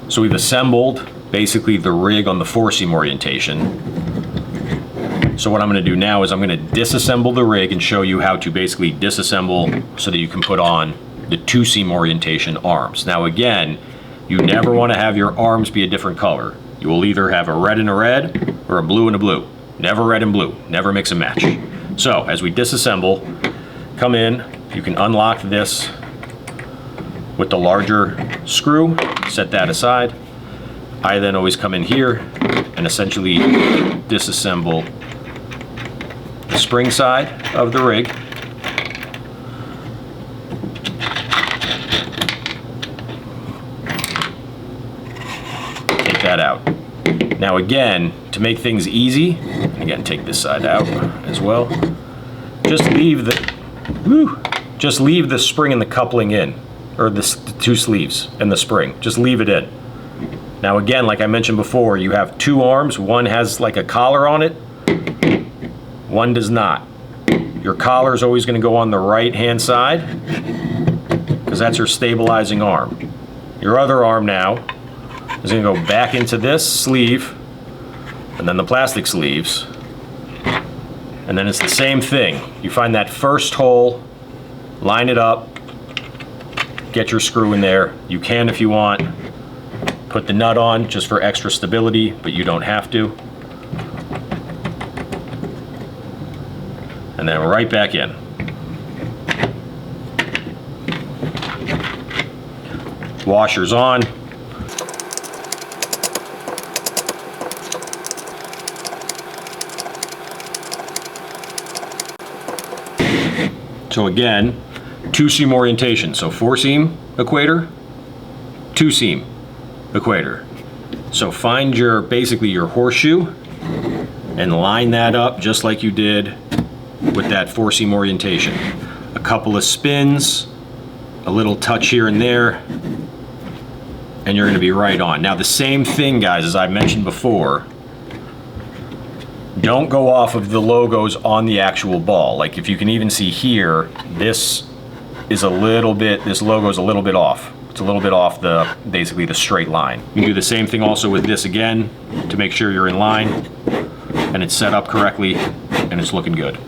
So we've assembled basically the rig on the 4-seam orientation. So what I'm going to do now is I'm going to disassemble the rig and show you how to basically disassemble so that you can put on the 2-seam orientation arms. Now again, you never want to have your arms be a different color. You will either have a red and a red or a blue and a blue. Never red and blue. Never mix and match. So as we disassemble, come in, you can unlock this with the larger screw, set that aside. I then always come in here and essentially disassemble the spring side of the rig. Take that out. Now again, to make things easy, again take this side out as well. Just leave the spring and the coupling in, or the 2 sleeves and the spring. Just leave it in. Now again, like I mentioned before, you have 2 arms. One has like a collar on it, one does not. Your collar is always going to go on the right hand side because that's your stabilizing arm. Your other arm now is going to go back into this sleeve and then the plastic sleeves, and then it's the same thing. You find that first hole, line it up, get your screw in there. You can, if you want, put the nut on just for extra stability, but you don't have to. And then right back in. Washers on. So again, 2-seam orientation. So 4-seam equator, 2-seam equator. So find basically your horseshoe and line that up just like you did with that 4-seam orientation. A couple of spins, a little touch here and there, and you're going to be right on. Now the same thing, guys, as I mentioned before, don't go off of the logos on the actual ball. Like if you can even see here, this logo is a little bit off. It's a little bit off basically the straight line. You can do the same thing also with this again to make sure you're in line and it's set up correctly and it's looking good.